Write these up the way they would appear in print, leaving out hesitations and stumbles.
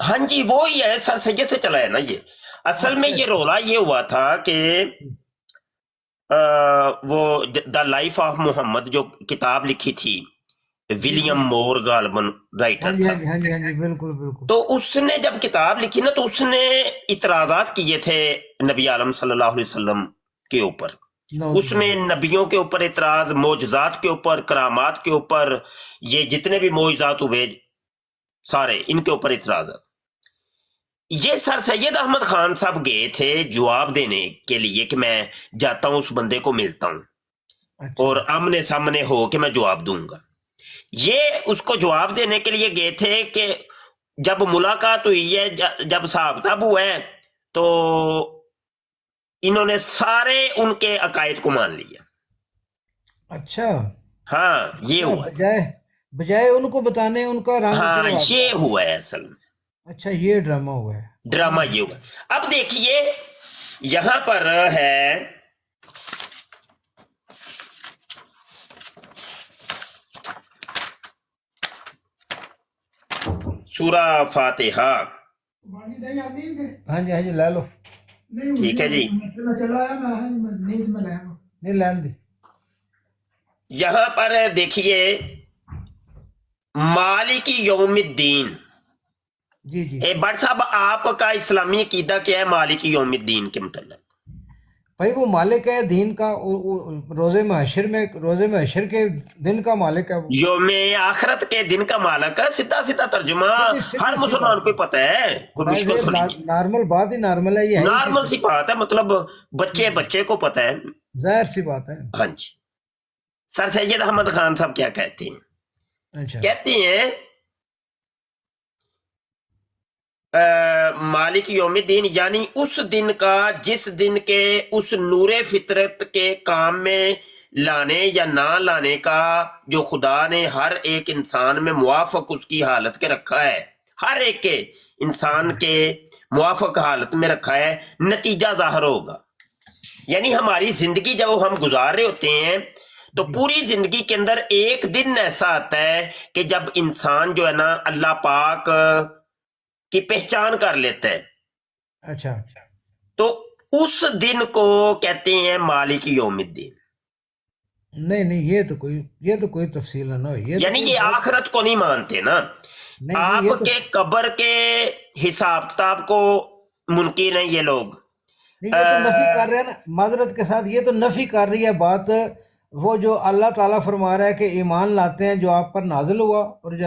ہاں جی وہی ہے، سر سید سے چلا ہے نا یہ. اصل میں اچھا یہ اچھا. رولا یہ ہوا تھا کہ وہ دا لائف آف محمد جو کتاب لکھی تھی، جی جی. ولیم مور غالباً ہاں رائٹر جی ہاں تھا. جی ہاں جی ہاں جی بالکل بالکل. تو اس نے جب کتاب لکھی نا تو اس نے اعتراضات کیے تھے نبی عالم صلی اللہ علیہ وسلم کے اوپر. نعوذ اس میں باللہ. نبیوں کے اوپر اعتراض، معجزات کے اوپر، کرامات کے اوپر، یہ جتنے بھی معجزات ہوئے سارے ان کے اوپر اعتراضات. یہ سر سید احمد خان صاحب گئے تھے جواب دینے کے لیے کہ میں جاتا ہوں اس بندے کو ملتا ہوں اچھا اور آمنے سامنے ہو کہ میں جواب دوں گا. یہ اس کو جواب دینے کے لیے گئے تھے کہ جب ملاقات ہوئی ہے، جب صاحب تاب ہوا ہے، تو انہوں نے سارے ان کے عقائد کو مان لیا. اچھا. ہاں یہ اچھا ہوا. بجائے بجائے ان کو بتانے ان کا رنگ ہاں چڑھوا یہ دیا. ہوا ہے اصل میں. اچھا یہ ڈرامہ ہوا ہے. ڈرامہ یہ ہوا. اب دیکھیے یہاں پر ہے سورہ فاتحہ. ہاں جی ہاں جی لے لو. ٹھیک ہے جی. نہیں لین دی. یہاں پر دیکھیے مالک یوم الدین. جی جی. بٹ صاحب آپ کا اسلامی عقیدہ کیا ہے مالک یوم الدین کے متعلق؟ بھائی وہ مالک ہے دین کا، روزے محشر کے دن کا مالک ہے وہ. یوم آخرت کے دن کا مالک ہے، سیدھا سیدھا ترجمہ سیدھی ہر سیدھی سی مسلمان بات کو ہے. ہی پتہ ہے، کوئی بس مشکل یہ تو نہیں ہے. نارمل بات ہی نارمل ہے، یہ ہے ہی نارمل کہ سی بات ہے، مطلب جی بچے جی بچے کو پتہ ہے. ظاہر سی بات ہے. ہاں جی. سر سید احمد خان صاحب کیا کہتے ہیں؟ اچھا. کہتے ہیں مالک یوم الدین یعنی اس دن کا جس دن کے اس نور فطرت کے کام میں لانے یا نہ لانے کا جو خدا نے ہر ایک انسان میں موافق اس کی حالت کے رکھا ہے، ہر ایک کے انسان کے موافق حالت میں رکھا ہے، نتیجہ ظاہر ہوگا. یعنی ہماری زندگی جب ہم گزار رہے ہوتے ہیں تو جی. پوری زندگی کے اندر ایک دن ایسا آتا ہے کہ جب انسان جو ہے نا اللہ پاک کی پہچان کر لیتا ہے. اچھا. تو اس دن کو کہتے ہیں مالک یوم الدین. نہیں نہیں یہ تو کوئی تفصیل نہ ہو، یہ تو یعنی کوئی یہ بہت. آخرت کو نہیں مانتے نا. نہیں نہیں آپ یہ تو کے قبر کے حساب کتاب کو منکر ہیں یہ لوگ. نہیں، یہ تو نفی کر رہے ہیں نا معذرت کے ساتھ، یہ تو نفی کر رہی ہے بات وہ جو اللہ تعالیٰ فرما رہا ہے کہ ایمان لاتے ہیں جو آپ پر نازل ہوا اور جو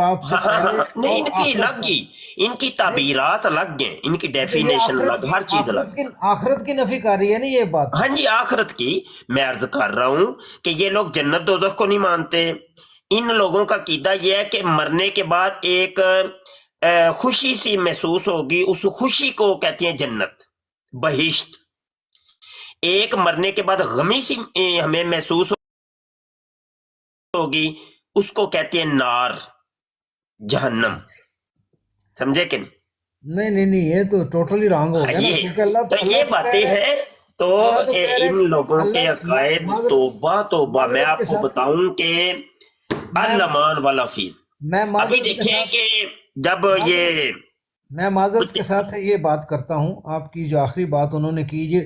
آپ سے ہاں ہاں پہلے ہاں نہیں، اور ان کی آخرت الگ پر. ہی، ان کی نہیں تعبیرات الگ ہیں، ان کی تو یہ ڈیفینیشن الگ، ہر چیز الگ. آخرت کی نفی کر رہی ہے نا یہ بات. ہاں جی آخرت کی میں عرض کر رہا ہوں کہ یہ لوگ جنت دوزخ کو نہیں مانتے. ان لوگوں کا عقیدہ یہ ہے کہ مرنے کے بعد ایک خوشی سی محسوس ہوگی، اس خوشی کو کہتے ہیں جنت، بہشت. ایک مرنے کے بعد غمی سی ہمیں محسوس ہوگی، اس کو کہتے ہیں نار، جہنم. سمجھے کہ نہیں؟ نہیں نہیں نہیں یہ تو ٹوٹلی رانگ ہو ہاں گیا نا، یہ کیونکہ اللہ تو تو اللہ یہ تو کہہ باتیں رہے ہیں. تو اللہ تو کہہ رہے ان لوگوں کے اللہ عقائد معذرت توبہ توبہ، میں معذرت کے آپ کو ساتھ بتاؤں کہ میں المان والا فیس. میں ابھی معذرت کے دیکھیں ساتھ کہ جب معذرت یہ میں معذرت کچھ کے ساتھ یہ بات کرتا ہوں، آپ کی جو آخری بات انہوں نے کی یہ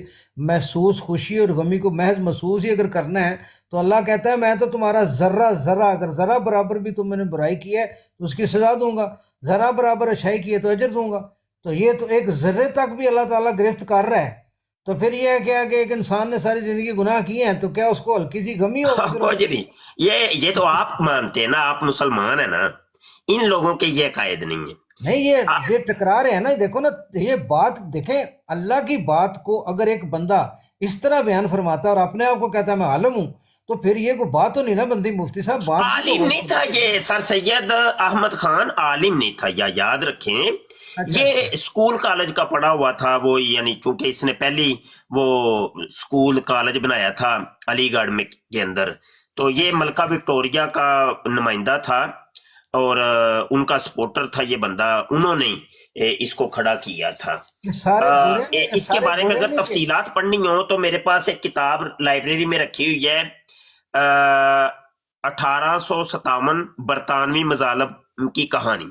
محسوس خوشی اور غمی کو محض محسوس ہی اگر کرنا ہے تو اللہ کہتا ہے میں تو تمہارا ذرہ ذرہ، اگر ذرہ برابر بھی تم نے برائی کی ہے تو اس کی سزا دوں گا، ذرہ برابر اچھائی کی ہے تو اجر دوں گا. تو یہ تو ایک ذرے تک بھی اللہ تعالیٰ گرفت کر رہا ہے. تو پھر یہ ہے کیا کہ ایک انسان نے ساری زندگی گناہ کیے ہیں تو کیا اس کو ہلکی سی غمی ہوگی پھر کچھ نہیں. یہ تو آپ مانتے ہیں نا، آپ مسلمان ہیں نا. ان لوگوں کے یہ عقائد نہیں ہے. نہیں یہ ٹکرا رہے ہیں نا، دیکھو نا یہ بات دیکھیں، اللہ کی بات کو اگر ایک بندہ اس طرح بیان فرماتا ہے اور اپنے آپ کو کہتا ہے میں عالم ہوں تو پھر یہ کوئی بات تو نہیں نا بنتی. مفتی صاحب بات بھی تو عالم نہیں تھا یہ سر سید احمد خان، عالم نہیں تھا، یا یاد رکھیں. اچھا یہ اچھا. اسکول کالج کا پڑھا ہوا تھا وہ، یعنی چونکہ اس نے پہلی وہ اسکول کالج بنایا تھا علی گڑھ میں کے اندر. تو یہ اچھا ملکہ اچھا. وکٹوریہ کا نمائندہ تھا اور ان کا سپورٹر تھا یہ بندہ، انہوں نے اس کو کھڑا کیا تھا. یہ سارے گورے نہیں، اس کے سارے بارے میں گورے اگر نہیں تھے. تفصیلات پڑھنی ہو تو میرے پاس ایک کتاب لائبریری میں رکھی ہوئی ہے، 1857 برطانوی مظالم کی کہانی.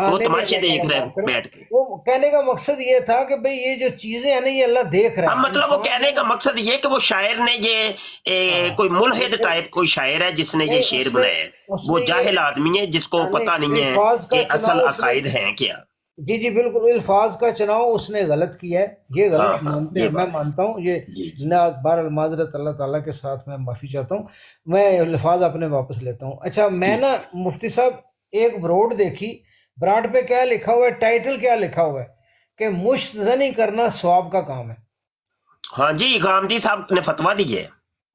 تو وہ نہیں نہیں تماشے اللہ دیکھ تعالیٰ رہے معاف کرے. بیٹھ کے. وہ کہنے کا مقصد یہ تھا کہ بھئی یہ جو چیزیں ہیں نا یہ اللہ دیکھ رہا اب ہے مطلب وہ انسان کہنے کا مقصد یہ کہ وہ شاعر نے یہ کوئی ملحد ٹائپ کوئی شاعر ہے جس نے یہ نہیں شعر بنایا ہے. وہ جاہل آدمی ہے جس کو نہیں پتہ نہیں ہے الفاظ کا کہ اصل چناؤ اس نے عقائد ہیں کیا. جی جی بالکل الفاظ کا چناؤ اس نے غلط کیا ہے یہ ہاں غلط ہاں مانتے یہ ہیں میں بات ہے. مانتا ہوں یہ جی جی بہرحال معذرت اللہ تعالیٰ کے ساتھ میں معافی چاہتا ہوں میں الفاظ اپنے واپس لیتا ہوں اچھا میں نا مفتی صاحب ایک بروڈ دیکھی براڈ پہ کیا لکھا ہوا ہے ٹائٹل کیا لکھا ہوا ہے کہ مشت زنی کرنا ثواب کا کام ہے ہاں جی غامدی صاحب نے فتویٰ دی ہے.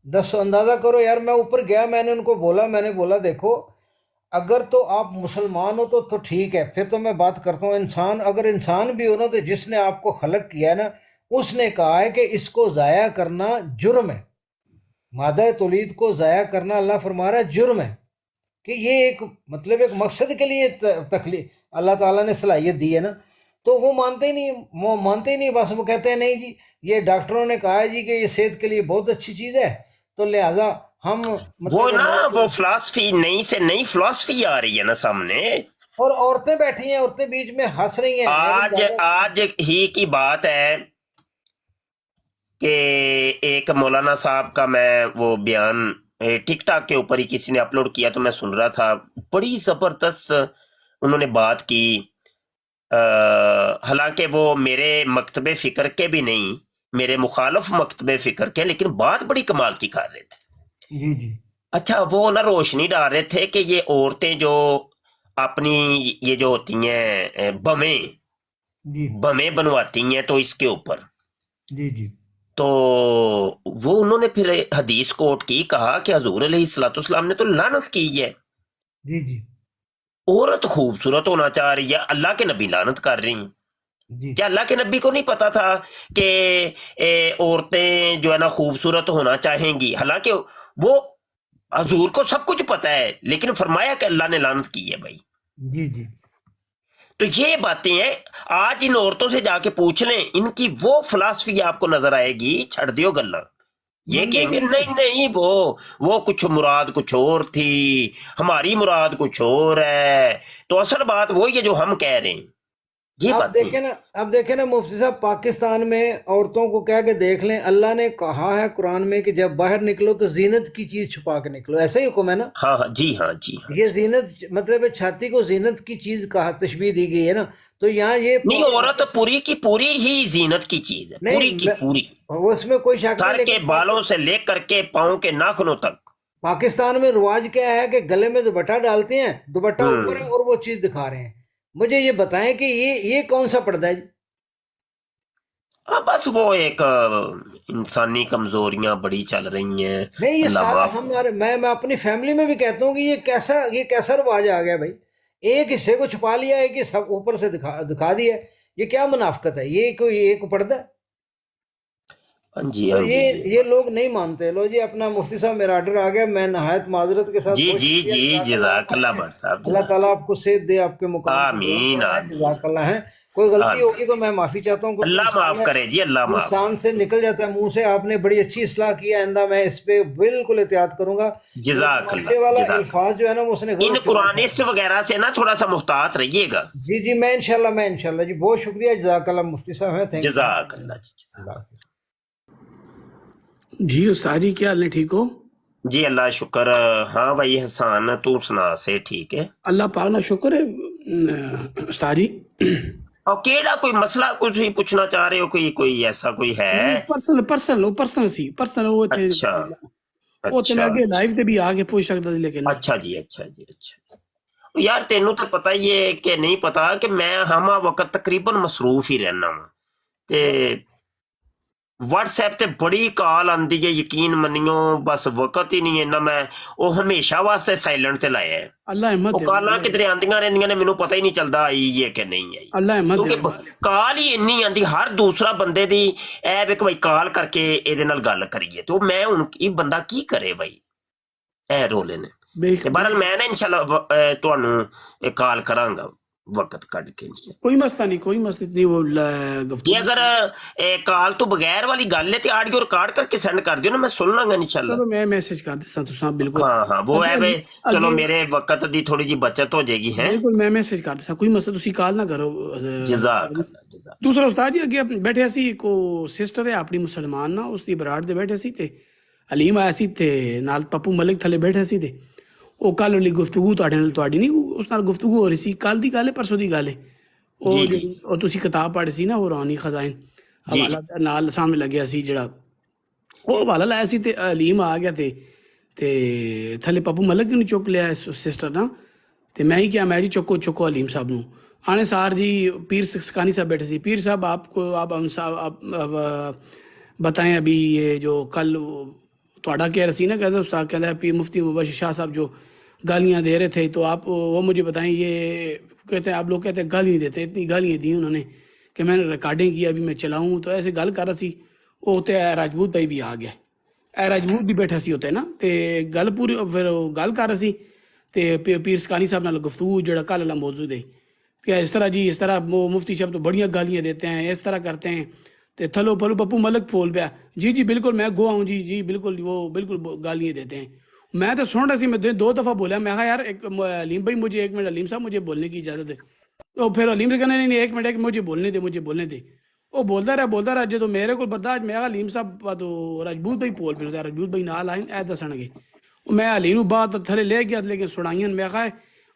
دس اندازہ کرو یار میں اوپر گیا میں نے ان کو بولا میں نے بولا دیکھو اگر تو آپ مسلمان ہو تو ٹھیک ہے پھر تو میں بات کرتا ہوں انسان اگر انسان بھی ہو نا تو جس نے آپ کو خلق کیا ہے نا اس نے کہا ہے کہ اس کو ضائع کرنا جرم ہے مادہ تولید کو ضائع کرنا اللہ فرما رہا ہے جرم ہے کہ یہ ایک مطلب ایک مقصد کے لیے تخلیق اللہ تعالیٰ نے صلاحیت دی ہے نا تو وہ مانتے ہی نہیں وہ مانتے ہی نہیں بس وہ کہتے ہیں نہیں جی یہ ڈاکٹروں نے کہا ہے جی کہ یہ صحت کے لیے بہت اچھی چیز ہے تو لہٰذا ہم وہ مطلب نا وہ فلاسفی نئی سے نئی فلاسفی آ رہی ہے نا سامنے. اور عورتیں بیٹھی ہیں عورتیں بیچ میں ہنس رہی ہیں آج ہی کی بات ہے کہ ایک مولانا صاحب کا میں وہ بیان ٹک ٹاک کے اوپر ہی کسی نے اپلوڈ کیا تو میں سن رہا تھا. بڑی زبردست انہوں نے بات کی. حالانکہ وہ میرے مکتب فکر کے بھی نہیں میرے مخالف مکتب فکر کے لیکن بات بڑی کمال کی کر رہے تھے. جی جی اچھا وہ نا روشنی ڈال رہے تھے کہ یہ عورتیں جو اپنی یہ جو ہوتی ہیں جی بمیں بنواتی ہیں تو اس کے اوپر جی جی تو وہ انہوں نے پھر حدیث کوٹ کی کہا کہ حضور علیہ الصلوۃ والسلام نے تو لعنت کی ہے. جی جی عورت خوبصورت ہونا چاہ رہی ہے اللہ کے نبی لعنت کر رہی ہیں. جی کیا اللہ کے نبی کو نہیں پتا تھا کہ عورتیں جو ہے نا خوبصورت ہونا چاہیں گی؟ حالانکہ وہ حضور کو سب کچھ پتا ہے لیکن فرمایا کہ اللہ نے لعنت کی ہے بھائی. جی جی تو یہ باتیں ہیں. آج ان عورتوں سے جا کے پوچھ لیں ان کی وہ فلاسفی آپ کو نظر آئے گی چھڑ دیو گلا. یہ کہیں گے نہیں نہیں وہ کچھ مراد کچھ اور تھی ہماری مراد کچھ اور ہے. تو اصل بات وہی ہے جو ہم کہہ رہے ہیں. یہ اب باتیں دیکھیں نا مفتی صاحب پاکستان میں عورتوں کو کہہ کے دیکھ لیں اللہ نے کہا ہے قرآن میں کہ جب باہر نکلو تو زینت کی چیز چھپا کے نکلو ایسا ہی حکم ہے نا. ہاں ہاں جی ہاں جی ہاں. یہ زینت مطلب چھاتی کو زینت کی چیز کہا تشبیہ دی گئی ہے نا تو یہاں یہ نہیں عورت پوری کی پوری ہی زینت کی چیز ہے پوری کی پوری اس میں کوئی شک سر نہیں کے بالوں سے لے کر کے پاؤں کے ناخنوں تک. پاکستان میں رواج کیا ہے کہ گلے میں دوپٹہ ڈالتے ہیں دوپٹہ اوپر ہے اور وہ چیز دکھا رہے ہیں. مجھے یہ بتائیں کہ یہ کون سا پردہ ہے؟ ہاں بس وہ ایک انسانی کمزوریاں بڑی چل رہی ہیں. نہیں یہ اللہ سارا معاف. ہمارے میں اپنی فیملی میں بھی کہتا ہوں کہ یہ کیسا رواج آ گیا بھائی. ایک حصے کو چھپا لیا ایک حصہ اوپر سے دکھا دیا. یہ کیا منافقت ہے؟ یہ کوئی ایک پردہ ہے؟ ہاں جی ہاں جی یہ لوگ نہیں مانتے. لو جی اپنا مفتی صاحب میرا آرڈر آ گیا میں نہایت معذرت کے ساتھ جی بہت جی شکریہ، جی جزاک اللہ بٹ صاحب اللہ تعالیٰ آپ کو صحت دے آپ کے مقام کو آمین آمین جزاک اللہ ہے. کوئی غلطی آمین. ہوگی تو میں معافی چاہتا ہوں. اللہ معاف کرے جی اللہ معاف. انسان سے نکل جاتا ہے منہ سے. آپ نے بڑی اچھی اصلاح کی ہے آئندہ میں اس پہ بالکل احتیاط کروں گا. جزاک یہ اللہ والا جزاک. الفاظ جو ہے نا وہ اس نے ان غلط قرآنسٹ وغیرہ سے نا تھوڑا سا محتاط رہیے گا. جی جی میں انشاءاللہ جی بہت شکریہ جزاک اللہ مفتی صاحب ہیں. تھینک جزاک اللہ جی. جی استاد جی کیا حال ہے ٹھیک ہو؟ جی اللہ شکر. ہاں بھائی حسان تو سنا سے ٹھیک ہے اللہ پاک نا شکر ہے استاد جی. اور کیڑا کوئی مسئلہ کچھ ہی پوچھنا چاہ رہے ہو کوئی ایسا کوئی ہے؟ پرسنل وہ تھے اچھا وہ تے میں اچھا اگے لائیو تے بھی آ کے پوچھ سکتا تھی لیکن اچھا جی اچھا جی اچھا. یار تینوں تو پتہ ہی ہے کہ نہیں پتا کہ میں ہما وقت تقریباً مصروف ہی رہنا ہوں تے واٹس ایپ تے بڑی کال آندی ہے یقین منیو بس وقت ہی نہیں ہے نہ. میں وہ ہمیشہ واسطے سائلنٹ تے لایا ہے. اللہ وہ احمد کالاں کدھر آندیاں رہندیاں نے مینوں پتہ ہی نہیں چلدا آئی ہے کہ نہیں آئی. اللہ احمد کیونکہ کال ہی انی آندی ہر دوسرا بندے دی ایپ ایک بھائی کال کر کے یہ گل کریے تو میں ہن کی بندہ کی کرے بھائی اے رولے نے. بہرحال میں نا انشاءاللہ تانوں کال کراں گا. ਵਕਤ ਕੱਢ ਕੇ। کوئی مسئلہ نہیں، کوئی مسئلہ نہیں، وہ ਜੇ گفتگو ਅਗਰ ਕਾਲ ਤੋਂ ਬਗੈਰ ਵਾਲੀ ਗੱਲ ਹੈ ਤੇ ਆਡੀਓ ਰਿਕਾਰਡ ਕਰਕੇ ਸੈਂਡ ਕਰ ਦਿਓ ਨਾ, ਮੈਂ ਸੁਣ ਲਾਂਗਾ ਇਨਸ਼ਾਅੱਲਾ। چلو میں میسج کر دیتا ہوں تساں بالکل ہاں ہاں وہ ہے اگے وے چلو اگے میرے وقت دی تھوڑی جی بچت ہو جائے گی ہے۔ بالکل میں میسج کر دیتا کوئی مسئلہ تسی کال نہ کرو۔ جزاک اللہ جزاک۔ دوسرا استاد جی اگے بیٹھے سی کو سسٹر ہے اپنی مسلمان نا، اس دی براٹ دے بیٹھے سی تے حلیم آیا سی تے نال پپو ملک تھلے بیٹھے سی تے او کل والی گفتگو تواڈے نال تواڈی نہیں اس نال گفتگو ہو رہی سی، کل دی گل ہے پرسوں دی گل ہے، او جی جو جی او تسی کتاب پڑھ سی نا قرآنی خزائن جی حوالہ نال سامنے لگیا سی جڑا وہ حوالہ لایا سی تے حلیم آ گیا تے تھلے پپو ملک نے چک لیا سسٹر نا، تے میں ہی کیا میں جی چکو چکو حلیم صاحب نو آنے سار جی پیر سکھانی صاحب بیٹھے سی، پیر صاحب آپ کو آپ ہم بتائیں ابھی یہ جو کل تھوڑا کہہ رہی سی نا، کہتے استاد کہتا ہے پیر مفتی مبشر شاہ صاحب جو گالیاں دے رہے تھے، تو آپ وہ مجھے بتائیں، یہ کہتے ہیں آپ لوگ کہتے ہیں گالی نہیں دیتے، اتنی گالیاں دی انہوں نے کہ میں نے ریکارڈنگ کی ابھی میں چلاؤں، تو ایسے گل کر رہا سی وہ ہوتے راجپوت بھائی بھی آ گیا، اے راجپوت بھی بیٹھا سی ہوتا ہے نا، تے گل پوری پھر گل کر رہا سی تے پیر سکانی صاحب نال گفتگو جڑا کل والا موضوع ہے کہ اس طرح جی اس طرح وہ مفتی صاحب تو بڑیاں گالیاں دیتے ہیں، اس طرح کرتے ہیں، تے تھلو پھلو پپو ملک پھول پیا جی جی بالکل میں گواہ ہوں جی جی بالکل وہ بالکل گالیاں دیتے ہیں۔ میں تو سن رہا سی، میں دو دفعہ بولا، میں کہا یار ایک علیم بھائی مجھے ایک منٹ، علیم صاحب مجھے بولنے کی اجازت ہے، تو پھر علیم سے کہنا نہیں ایک منٹ مجھے بولنے دے مجھے بولنے دے، وہ بولتا رہا جدو میرے کو برداشت، میں کہا علیم صاحب تو راجپوت بھائی پول پہ راجپوت بھائی نال آئیں اے دسن گے، میں علیم بات تھلے لے گیا لیکن سنائیاں، میں کہا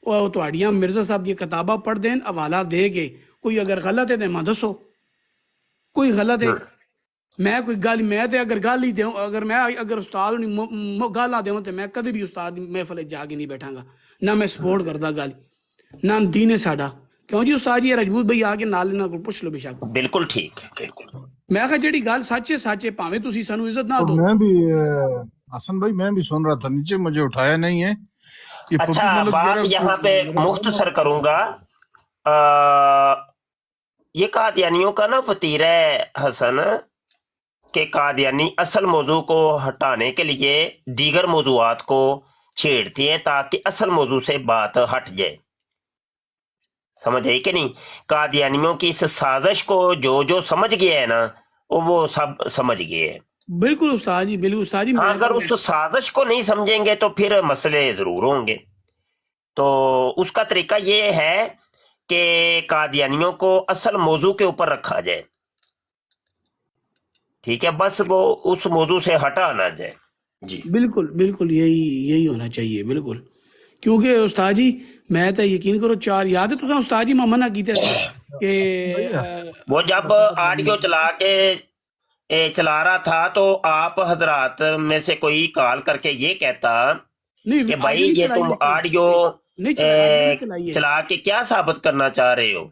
وہ تواڈیاں مرزا صاحب یہ کتاباں پڑھ دین حوالہ دے کے، کوئی اگر غلط ہے تو میں دسو کوئی غلط ہے، میں کوئی گل میں تے اگر گل ہی دیوں، اگر میں اگر استاد گل نہ دیوں تو میں کدی بھی استاد محفل جا کے نہیں بیٹھاں گا، نہ میں سپورٹ کردا گل، نہ دین ہے ساڈا، کیوں جی استاد جی راجپوت بھائی آ کے نال انہاں کو پوچھ لو بے شک، بالکل ٹھیک ہے بالکل۔ میں کہا جڑی گل سچ ہے پاویں تسی سانو عزت نہ اور دو۔ میں بھی حسن بھائی میں بھی سن رہا تھا، نیچے مجھے اٹھایا نہیں ہے، یہ اچھا پپو ملک بات ذرا یہاں پہ میرے بھائی مختصر کروں گا، آ، یہ قادیانیوں کا نا وتیرہ ہے حسن کہ قادیانی اصل موضوع کو ہٹانے کے لیے دیگر موضوعات کو چھیڑتی ہیں تاکہ اصل موضوع سے بات ہٹ جائے، سمجھ آئی کہ نہیں؟ قادیانیوں کی اس سازش کو جو سمجھ گیا ہے نا وہ سب سمجھ گئے ہیں۔ بالکل استاد جی بالکل استاد جی، ہاں میں اگر اس سازش کو نہیں سمجھیں گے تو پھر مسئلے ضرور ہوں گے، تو اس کا طریقہ یہ ہے کہ قادیانیوں کو اصل موضوع کے اوپر رکھا جائے، ٹھیک ہے، بس وہ اس موضوع سے ہٹا نہ جائے۔ جی بالکل بالکل یہی ہونا چاہیے بالکل، کیونکہ استاد جی میں تو یقین کرو چار یاد ہے تساں استاد جی میں منع کیتے سی کہ بھیا وہ جب آڈیو چلا رہا تھا تو آپ حضرات میں سے کوئی کال کر کے یہ کہتا نہیں کہ آڈیو بھائی نہیں یہ چلائی تم اس نے، آڈیو نہیں چلائی، آڈیو نہیں چلائی ہے، چلا کے کیا ثابت کرنا چاہ رہے ہو؟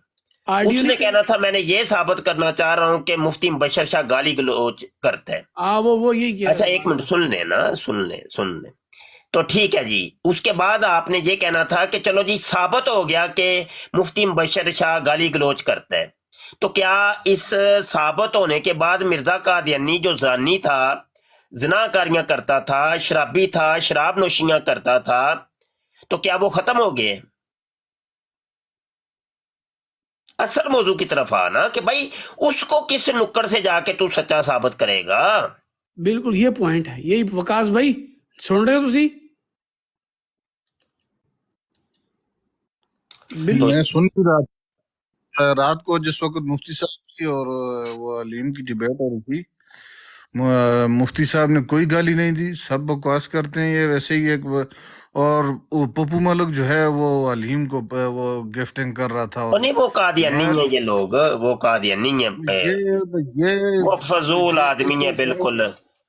آڈیو اس نہیں نے کہنا تھا میں نے یہ ثابت کرنا چاہ رہا ہوں کہ مفتی مبشر شاہ گالی گلوچ کرتا ہے۔ ہاں وہ یہی کہہ رہا اچھا تھا۔ ایک منٹ سن لیں نا، سن لیں تو ٹھیک ہے جی، اس کے بعد آپ نے یہ کہنا تھا کہ چلو جی ثابت ہو گیا کہ مفتی مبشر شاہ گالی گلوچ کرتا ہے، تو کیا اس ثابت ہونے کے بعد مرزا قادیانی جو زانی تھا، زنا کاریاں کرتا تھا، شرابی تھا، شراب نوشیاں کرتا تھا، تو کیا وہ ختم ہو گئے؟ اصل موضوع کی طرف آنا کہ بھائی اس کو کس نکڑ سے جا کے تو سچا ثابت کرے گا؟ بالکل یہ پوائنٹ ہے، یہی وکاس بھائی سن رہے ہو تسی؟ بالکل میں سن بھی رہا تھا رات کو جس وقت مفتی صاحب کی اور وہ علیم کی ڈبیٹ ہو رہی تھی، مفتی صاحب نے کوئی گالی نہیں دی، سب بکواس کرتے ہیں، یہ ویسے ہی ایک اور وہ پپو ملک جو ہے وہ علیم کو وہ گفٹنگ کر رہا تھا، اور نہیں وہ قادیانی میں ہیں، یہ لوگ وہ قادیانی ہیں، یہ وہ فضول آدمی ہیں دیکھو بالکل۔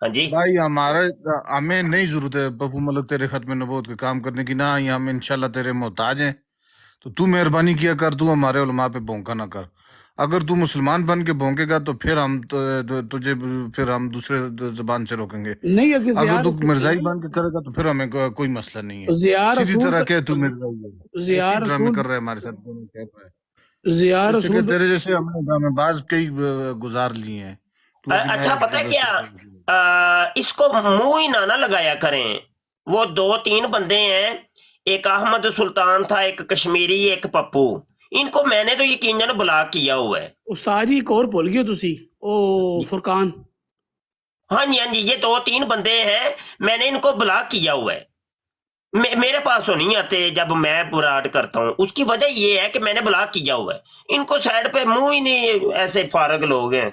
ہاں جی بھائی ہمیں نہیں ضرورت ہے پپو ملک تیرے ختم نبوت کے کام کرنے کی، نہ ہی ہم انشاءاللہ تیرے محتاج ہیں، تو مہربانی کیا کر، تو ہمارے علماء پہ بھونکا نہ کر، اگر تو مسلمان بن کے بھونکے گا تو پھر ہم تجھے پھر ہم دوسرے زبان سے روکیں گے، نہیں اگر اگر تو مرزائی بن کے کرے گا تو پھر ہمیں کوئی مسئلہ نہیں ہے، ضیاء سیدھی رسول طرح کہ تو مرزائی ہے، ایسے ہی ڈرامے کر رہا ہے ہمارے ساتھ، کہہ رہا ہے ضیاء جیسے کہ رسول تیرے جیسے ہم نے ڈرامے باز کئی گزار لیے ہیں، تو ابھی اچھا نئے پتہ ڈرامے کیا، شروع کیے۔ اس کو منہ ہی نہ لگایا کریں، وہ 2-3 بندے ہیں، ایک احمد سلطان تھا، ایک کشمیری، ایک پپو، ان کو میں نے تو یقین جانا بلاک کیا ہوا ہے. استاد جی ایک اور بھول گئے ہو تسی او فرقان. ہاں جی ہاں جی، یہ 2-3 بندے ہیں، میں نے ان کو بلاک کیا ہوا ہے. میرے پاس تو نہیں آتے جب میں براڈ کرتا ہوں. اس کی وجہ یہ ہے کہ میں نے بلاک کیا ہوا ہے. ان کو سائڈ پہ منہ ہی نہیں، ایسے فارغ لوگ ہیں.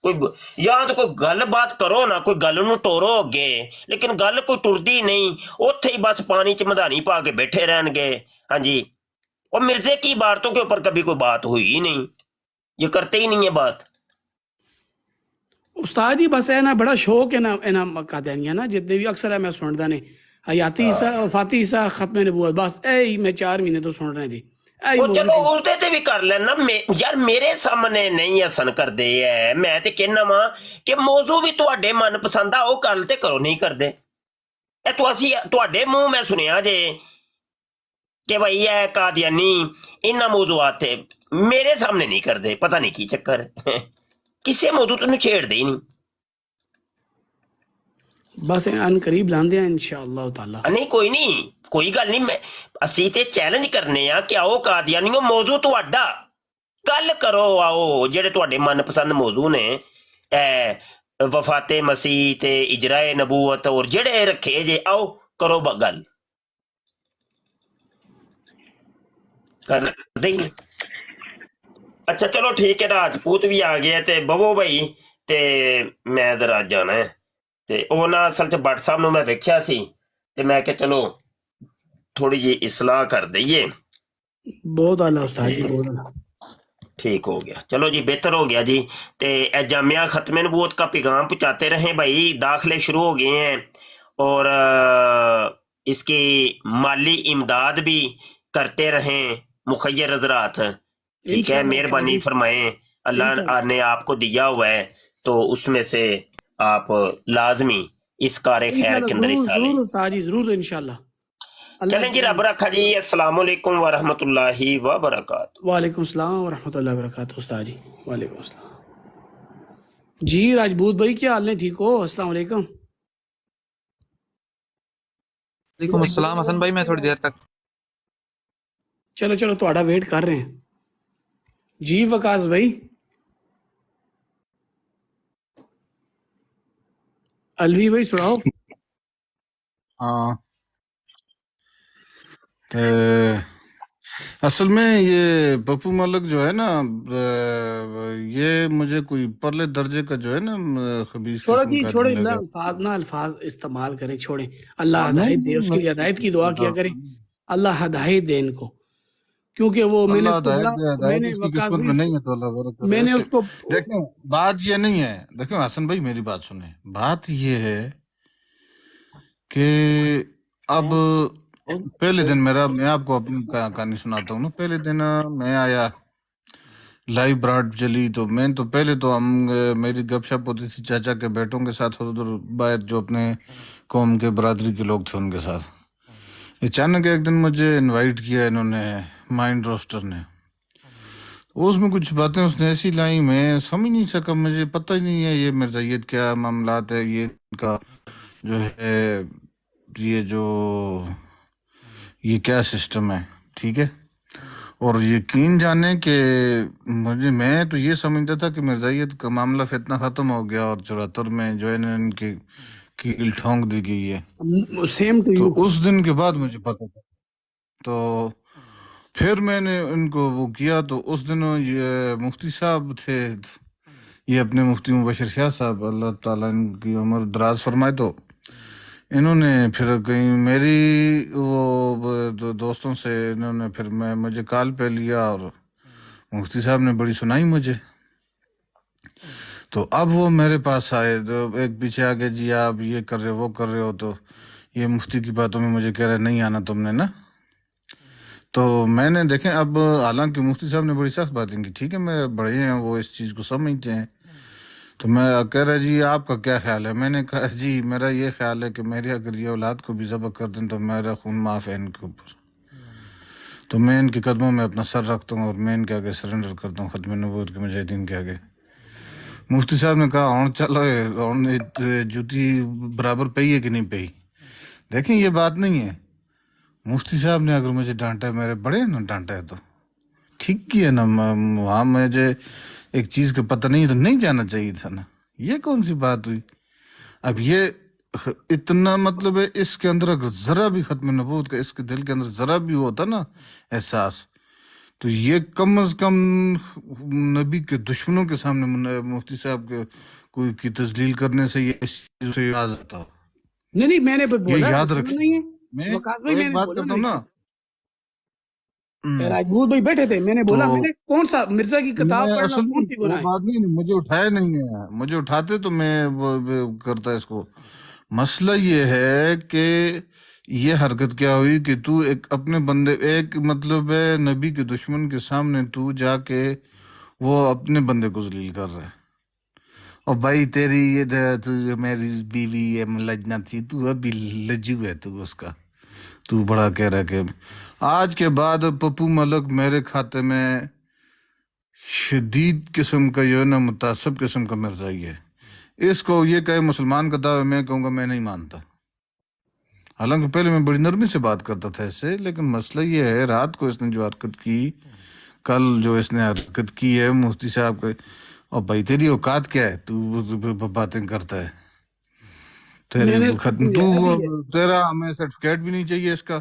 کوئی یا تو کوئی گل بات کرو نا، کوئی گل نو ٹورو اگے، لیکن گل کوئی ٹرتی نہیں. اوتھے ہی بس پانی چ مدانی پا کے بیٹھے رہن گے. ہاں جی، اور مرزے کی عبارتوں کے اوپر کبھی کوئی بات ہوئی ہی نہیں، یہ کرتے ہی نہیں ہے بات. استاد جی بس ہے نا بڑا شوق ہے نا انہاں قادیانیاں نا جتنے بھی اکثر ہے میں سندا نے حیاتی عیسیٰ وفاتی عیسیٰ ختم نبوت بس اے ہی میں 4 مہینے تو سن رہے جی اے وہ موضوع چلو اس تے بھی کر لینا. یار میرے سامنے نہیں ہسن کر دے ہے، میں تے کہنا وا کہ موضوع بھی تواڈے من پسند آ، وہ گل تے کرو، نہیں کردے. اے تو اسی تواڈے منہ میں سنیا جے کہ بھائی اے قادیانی انہاں موضوعات تے میرے سامنے نہیں کردے، پتہ نہیں کی چکر ہے. کسے موضوع تو چھیڑ دے ہی نہیں. بس ان قریب لاندے ہیں انشاءاللہ تعالی. نہیں کوئی نہیں، کوئی گل نہیں. اسی تے چیلنج کرنے آ کہ آؤ قادیانیو موضوع تواڈا گل کرو، آؤ جڑے تواڈے من پسند موضوع نے وفات مسیح تے اجرائے نبوت اور جڑے رکھے جے، آؤ کرو گل. کردے ہی نہیں. اچھا چلو ٹھیک ہے، راجپوت بھی آ گیا تے بوو بھائی تے میں ذرا جانا ہے. تے وہ نا اصل چ بٹ صاحب نو میں ویکھیا سی تے میں کہ چلو تھوڑی جی اصلاح کر دئیے. بہت اعلیٰ استاد جی بہت اعلیٰ. ٹھیک ہو گیا، چلو جی بہتر ہو گیا جی. تے جامعہ ختم نبوت کا پیغام پہنچاتے رہیں بھائی. داخلے شروع ہو گئے ہیں اور اس کی مالی امداد بھی کرتے رہیں مخیر حضرات. ٹھیک ہے، انشاءاللہ استاد مہربانی جی فرمائیں. اللہ انشاءاللہ. نے آپ کو دیا ہوا ہے تو اس میں سے آپ لازمی اس کار خیر انشاءاللہ کے اندر ضرور حصہ لیں. ضرور استاد جی ضرور انشاءاللہ. اللہ چلیں جی، کرے. رب رکھا جی. السلام علیکم ورحمۃ اللہ وبرکاتہ. وعلیکم السلام ورحمۃ اللہ وبرکاتہ استاد جی. وعلیکم السلام. جی راجبوت بھائی کیا حال ہے، ٹھیک ہو؟ السلام علیکم. وعلیکم السلام حسن بھائی، میں تھوڑی دیر تک چلو چلو تہاڈا ویٹ کر رہے ہیں. جی وکاس بھائی الوی بھائی سناؤ. ہاں اصل میں یہ پپو ملک جو ہے نا یہ مجھے کوئی پرلے درجے کا جو ہے نا خبیث چھوڑو قسم جی کا چھوڑے آدمی نہ لگا. الفاظ استعمال کریں، چھوڑیں. اللہ نہیں ہدایت دے، اس کے لیے ہدایت کی دعا کیا کریں. اللہ ہدایت دے ان کو، کیونکہ وہ میں نے اللہ اس کو ہدایت بڑا دے. میں ہدایت نے اس کی وکاس قسمت بھائی میں اس نہیں کو ہے تو اللہ بارک کرے میں نے ایسے. اس کو دیکھیں بات یہ نہیں ہے، دیکھیں حسن بھائی میری بات سنیں. بات یہ ہے کہ اب پہلے دن میں آپ کو اپنی کہانی سناتا ہوں نا. پہلے دن میں آیا، لائیو براڈ چلی، تو میں تو پہلے تو میری گپ شپ ہوتی تھی چاچا کے بیٹوں کے ساتھ، ادھر باہر جو اپنے قوم کے برادری کے لوگ تھے ان کے ساتھ. اچانک ایک دن مجھے انوائٹ کیا انہوں نے، مائنڈ روسٹر نے. اس میں کچھ باتیں اس نے ایسی لائیں میں سمجھ نہیں سکا. مجھے پتہ ہی نہیں ہے یہ مرزائیت کیا معاملات ہے، یہ ان کا جو ہے یہ کیا سسٹم ہے. ٹھیک ہے، اور یقین جانے کہ میں تو یہ سمجھتا تھا کہ مرزائیت کا معاملہ فتنہ ختم ہو گیا اور 74 میں جو ہے نا ان کی کیل ٹھونک دی گئی ہے. Same to you. تو اس دن کے بعد مجھے پتہ تھا. تو پھر میں نے ان کو وہ کیا، تو اس دن یہ مفتی صاحب تھے، یہ اپنے مفتی مبشر شاہ صاحب، اللہ تعالیٰ ان کی عمر دراز فرمائے. تو انہوں نے پھر کہیں میری وہ دوستوں سے انہوں نے پھر مجھے کال پہ لیا اور مفتی صاحب نے بڑی سنائی مجھے. تو اب وہ میرے پاس آئے، تو ایک پیچھے آگے جی آپ یہ کر رہے وہ کر رہے ہو، تو یہ مفتی کی باتوں میں مجھے کہہ رہے نہیں آنا تم نے نا. تو میں نے دیکھیں اب حالانکہ مفتی صاحب نے بڑی سخت باتیں کی، ٹھیک ہے میں بڑے ہیں وہ اس چیز کو سمجھتے ہیں. تو میں کہہ رہا جی آپ کا کیا خیال ہے؟ میں نے کہا جی میرا یہ خیال ہے کہ میری اگر یہ اولاد کو بھی ذبح کر دیں تو میرا خون معاف ہے ان کے اوپر. تو میں ان کے قدموں میں اپنا سر رکھتا ہوں اور میں ان کے آگے سرنڈر کرتا ہوں ختم نبوت کے مجاہدین کے آگے. مفتی صاحب نے کہا ہوں چلو جوتی برابر پئی ہے کہ نہیں پئی. دیکھیں یہ بات نہیں ہے. مفتی صاحب نے اگر مجھے ڈانٹا ہے، میرے بڑے نا ڈانٹا ہے، تو ٹھیک کیا نا، وہاں مجھے ایک چیز کا پتہ نہیں تو نہیں جانا چاہیے تھا نا، یہ کون سی بات ہوئی؟ اب یہ اتنا مطلب ہے اس کے اندر اگر ذرا بھی ختم نبوت کا اس کے دل کے اندر ذرا بھی ہوتا نا احساس، تو یہ کم از کم نبی کے دشمنوں کے سامنے مفتی صاحب کے کوئی کی تذلیل کرنے سے یہ اس چیز سے یاد آتا. نہیں میں نے بولا یہ یاد سنا رکھیں. نہیں ہے میں وقاص بھائی، میں ایک نے بات بولا کرتا ہوں نا، راجپوت بھائی بیٹھے تھے، میں نے بولا میں تو نے کون سا مرزا کی کتاب میں پڑھنا اصل کون میں سی وہ گناہ ہے؟ بات نہیں، مجھے اٹھایا نہیں ہے، مجھے اٹھاتے تو میں وہ کرتا اس کو. مسئلہ یہ ہے کہ یہ حرکت کیا ہوئی کہ تو ایک اپنے بندے، ایک مطلب ہے نبی کے دشمن کے سامنے تو جا کے وہ اپنے بندے کو ذلیل کر رہا ہے. اور بھائی تیری یہ تو میری بیوی ہے ملجنا تھی، تو ابھی لجو ہے، تو اس کا تو بڑا کہہ رہا ہے کہ آج کے بعد پپو ملک میرے کھاتے میں شدید قسم کا جو ہے نا متعصب قسم کا مرزائی ہے. اس کو یہ کہے مسلمان کا دعوی، میں کہوں گا میں نہیں مانتا. حالانکہ پہلے میں بڑی نرمی سے بات کرتا تھا اس سے، لیکن مسئلہ یہ ہے رات کو اس نے جو حرکت کی، کل جو اس نے حرکت کی ہے مفتی صاحب کے، اور بھائی تیری اوقات کیا ہے، تو باتیں کرتا ہے. میں نے تیری اس کو تو سمجھایا بھی ہے. تیرا ہمیں سرٹیفکیٹ بھی نہیں چاہیے اس کا،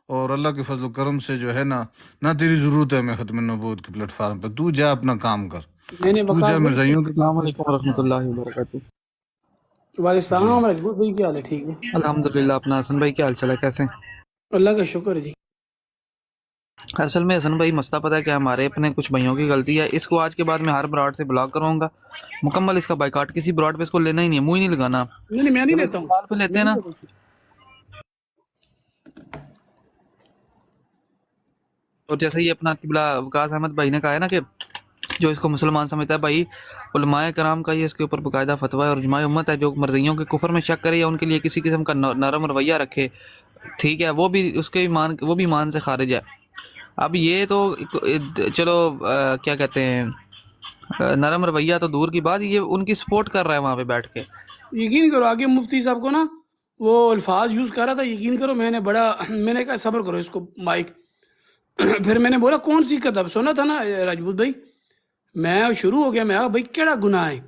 اور اللہ کے فضل و کرم سے جو ہے نا نہ تیری ضرورت ہے ہمیں ختم نبوت کے پلیٹ فارم پہ. تو جا اپنا کام کر، میں نے تو وقاص جا بھائی سے، مرزائیوں کے السلام پاس. علیکم ورحمۃ اللہ وبرکاتہ. وعلیکم جی السلام. راجپوت بھائی کیا حال ہے؟ ٹھیک ہے الحمدللہ. اپنا حسن بھائی کیا حال چال ہے، کیسے ہیں؟ اللہ کا شکر ہے جی. اصل میں حسن بھائی مسئلہ پتہ ہے کہ ہمارے اپنے کچھ بھائیوں کی غلطی ہے. اس کو آج کے بعد میں ہر براڈ سے بلاک کروں گا مکمل، اس کا بائیکاٹ. کسی براڈ پہ اس کو لینا ہی نہیں ہے، منہ ہی نہیں لگانا. نہیں میں نہیں جب اس لیتا کو ہوں، کال پہ لیتے میں ہیں نہیں نا، لیتا ہوں. اور جیسے یہ اپنا قبلہ وقاص احمد بھائی نے کہا ہے نا کہ جو اس کو مسلمان سمجھتا ہے، بھائی علماء کرام کا یہ اس کے اوپر باقاعدہ فتویٰ ہے، اور اجماع امت ہے. جو مرضیوں کے کفر میں شک کرے یا ان کے لیے کسی قسم کا نرم رویہ رکھے، ٹھیک ہے، وہ بھی اس کے ایمان، وہ بھی ایمان سے خارج ہے. اب یہ تو چلو کیا کہتے ہیں، نرم رویہ تو دور کی بات، یہ ان کی سپورٹ کر رہا ہے وہاں پہ بیٹھ کے. یقین کرو آگے مفتی صاحب کو نا وہ الفاظ یوز کر رہا تھا، یقین کرو میں نے کہا صبر کرو اس کو مائک. پھر میں نے بولا کون سی کتاب سنا تھا نا راجپوت بھائی، میں شروع ہو گیا. میں بھائی کیڑا گناہ ہے؟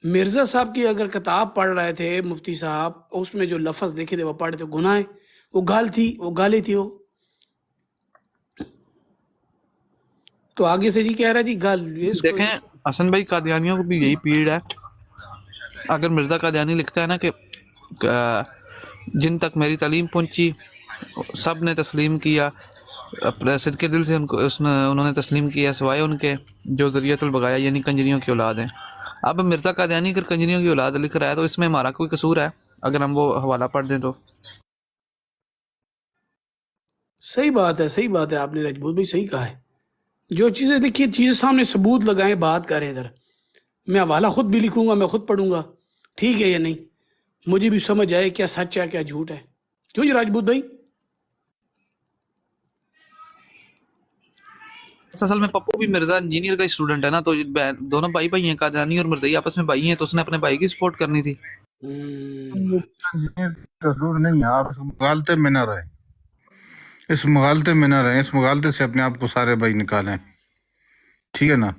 مرزا صاحب کی اگر کتاب پڑھ رہے تھے مفتی صاحب، اس میں جو لفظ دیکھے تھے وہ پڑھے تھے، گناہ ہے. وہ گال تھی، وہ گالی تھی وہ. تو آگے سے جی کہہ رہا ہے جی گال اس کو. دیکھیں حسن بھائی، قادیانیوں کو بھی یہی پیڑ ہے. اگر مرزا قادیانی لکھتا ہے نا کہ جن تک میری تعلیم پہنچی سب نے تسلیم کیا، اپنے صدقے دل سے انہوں نے تسلیم کیا، سوائے ان کے جو ذریعۃ البغایا یعنی کنجریوں کی اولاد ہیں. اب مرزا قادیانی اگر کنجریوں کی اولاد لکھ رہا ہے تو اس میں ہمارا کوئی قصور ہے اگر ہم وہ حوالہ پڑھ دیں تو؟ صحیح بات ہے، صحیح بات ہے، آپ نے راجپوت بھائی صحیح کہا ہے. جو چیزیں دیکھیے، چیزیں سامنے ثبوت لگائیں، بات کریں. ادھر میں حوالہ خود بھی لکھوں گا، میں خود پڑھوں گا، ٹھیک ہے یا نہیں، مجھے بھی سمجھ آئے کیا سچ ہے کیا جھوٹ ہے. کیوں جی راجپوت بھائی؟ اصل میں پپو بھی مرزا انجینئر کا اسٹوڈنٹ ہے نا، تو دونوں بھائی بھائی ہیں، قادیانی اور مرزائی آپس میں بھائی ہیں، تو اس نے اپنے بھائی کی سپورٹ کرنی تھی. ضرور نہیں ہے، آپ اس مغالطے میں نہ رہیں، اس مغالطے میں نہ رہیں، اس مغالطے سے اپنے آپ کو سارے بھائی نکالیں، ٹھیک ہے نا.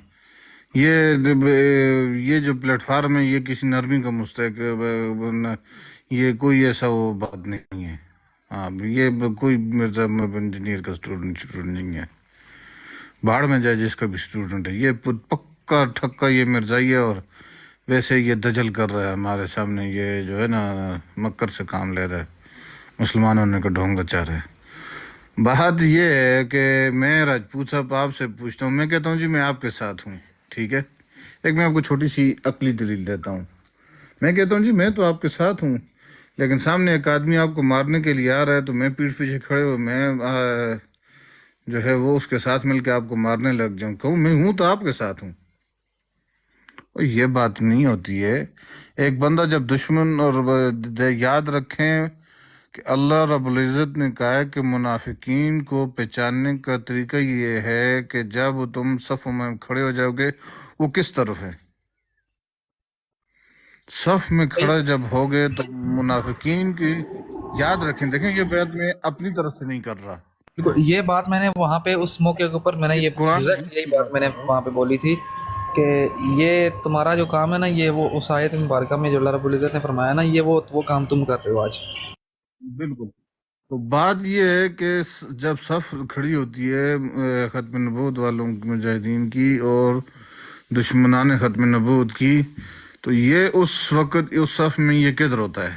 یہ جو پلیٹ فارم ہے یہ کسی نرمی کا مستحق، یہ کوئی ایسا وہ بات نہیں ہے. ہاں یہ کوئی مرزا انجینئر کا اسٹوڈنٹ نہیں ہے، باہر میں جائے جس کا بھی اسٹوڈنٹ ہے. یہ پکا ٹھکا یہ مرزائی ہے، اور ویسے یہ دجل کر رہا ہے ہمارے سامنے، یہ جو ہے نا مکر سے کام لے رہا ہے، مسلمانوں نے کو ڈھونگ بچا رہا ہے. بات یہ ہے کہ میں راجپوت صاحب آپ سے پوچھتا ہوں، میں کہتا ہوں جی میں آپ کے ساتھ ہوں، ٹھیک ہے. ایک میں آپ کو چھوٹی سی عقلی دلیل دیتا ہوں. میں کہتا ہوں جی میں تو آپ کے ساتھ ہوں، لیکن سامنے ایک آدمی آپ کو مارنے کے لیے آ رہا ہے، تو میں پیٹھ پیچھے کھڑے ہوئے میں جو ہے وہ اس کے ساتھ مل کے آپ کو مارنے لگ جاؤں، کہوں میں ہوں تو آپ کے ساتھ ہوں. یہ بات نہیں ہوتی ہے. ایک بندہ جب دشمن، اور یاد رکھیں کہ اللہ رب العزت نے کہا ہے کہ منافقین کو پہچاننے کا طریقہ یہ ہے کہ جب تم صف میں کھڑے ہو جاؤ گے وہ کس طرف ہے. صف میں کھڑے جب ہوگے تو منافقین کی یاد رکھیں. دیکھیں یہ بات میں اپنی طرف سے نہیں کر رہا، بالکل یہ بات میں نے وہاں پہ اس موقع کے اوپر میں نے یہ قرآن exact یہی بات میں نے وہاں پہ بولی تھی کہ یہ تمہارا جو کام ہے نا، یہ وہ اس آیت مبارکہ میں جو اللہ رب العزت نے فرمایا نا، یہ وہ کام تم کر رہے ہو آج. بالکل. تو بات یہ ہے کہ جب صف کھڑی ہوتی ہے ختم نبوت والوں مجاہدین کی اور دشمنان ختم نبوت کی، تو یہ اس وقت اس صف میں یہ کدھر ہوتا ہے.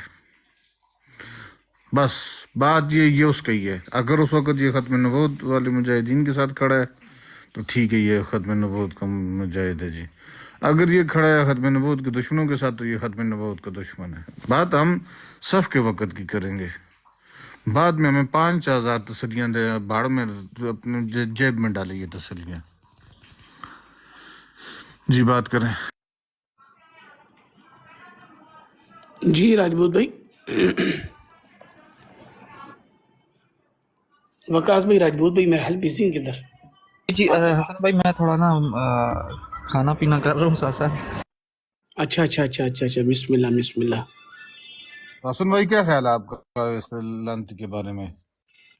بس بات یہ اس کا ہی ہے. اگر اس وقت یہ ختم نبوت والے مجاہدین کے ساتھ کھڑا ہے تو ٹھیک ہے، یہ ختم نبوت کا مجاہد ہے جی. اگر یہ کھڑا ہے ختم نبوت کے دشمنوں کے ساتھ تو یہ ختم نبوت کا دشمن ہے. بات ہم صف کے وقت کی کریں گے. بعد میں ہمیں 5000 تسلیاں دے بھاڑ میں اپنے جیب میں ڈالیں یہ تسلیاں. جی بات کریں. جی راجپوت بھائی. وکاس بھائی، راجپوت بھائی میرے حل بزی ہیں کدھر؟ جی حسن بھائی میں تھوڑا نا کھانا پینا کر رہا ہوں ساتھ ساتھ. اچھا اچھا اچھا اچھا اچھا، بسم اللہ بسم اللہ. حسن بھائی کیا خیال ہے آپ کا اس لعنت کے بارے میں؟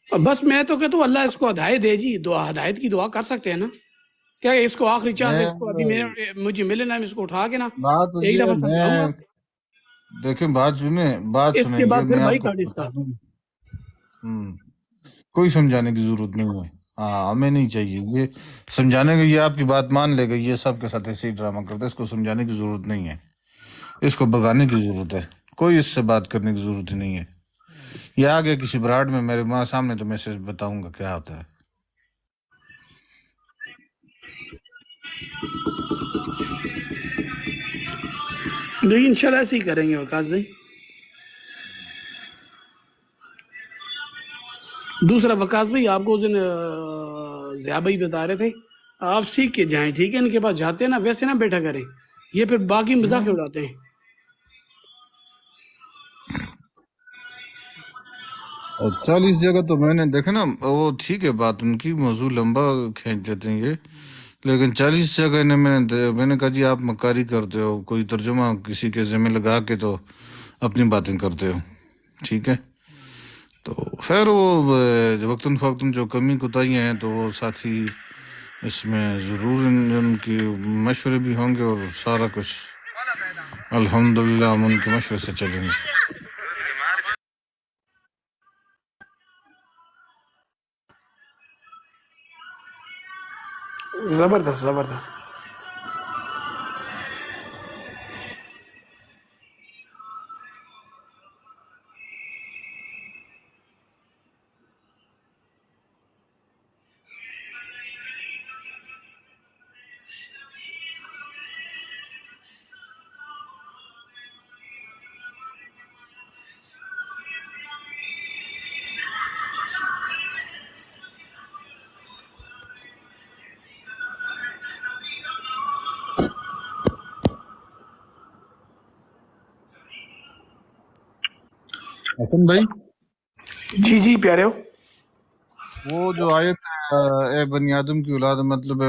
بس میں تو کہتا ہوں اللہ اس کو ہدایت دے جی. دعا ہدایت کی دعا کر سکتے ہیں نا. کیا اس کو آخری چانس ہے، اس کو ابھی مجھے ملے نا، اس کو اٹھا کے نا بات ایک یہ دفعہ سمجھاؤں گا. دیکھیں بات اس سنیں کے یہ بعد پھر میں آپ بھائی کو کاٹ اس کا. کوئی سمجھانے کی ضرورت نہیں ہے. ہاں ہمیں نہیں چاہیے یہ سمجھانے کا. یہ آپ کی بات مان لے گا، یہ سب کے ساتھ ایسے ہی ڈرامہ کرتا ہے. اس کو سمجھانے کی ضرورت نہیں ہے، اس کو بگانے کی ضرورت ہے. کوئی اس سے بات کرنے کی ضرورت ہی نہیں ہے. یہ آگے کسی براڈ میں میرے ماں سامنے تو میں سے بتاؤں گا کیا ہوتا ہے. لیکن انشاءاللہ ایسے ہی کریں گے وکاس بھائی. دوسرا وکاس بھائی، آپ کو اس دن ضیاء بھائی بتا رہے تھے آپ سیکھ کے جائیں، ٹھیک ہے؟ ان کے پاس جاتے ہیں نا ویسے نہ بیٹھا کریں، یہ پھر باقی مزاق اڑاتے ہیں. اور 40 جگہ تو میں نے دیکھا نا، وہ ٹھیک ہے بات ان کی، موضوع لمبا کھینچ دیتے ہیں یہ، لیکن 40 جگہ میں نے کہا جی آپ مکاری کرتے ہو، کوئی ترجمہ کسی کے ذمہ لگا کے تو اپنی باتیں کرتے ہو. ٹھیک ہے، تو خیر وہ وقتاً فوقتاً جو کمی کوتاہیاں ہیں تو وہ ساتھی اس میں ضرور ان کی مشورے بھی ہوں گے، اور سارا کچھ الحمدللہ ہم ان کے مشورے سے چلیں گے. زبردست زبردست. حسن بھائی، جی جی پیارے ہو. وہ جو آیت ہے اے بنی آدم کی اولاد، مطلب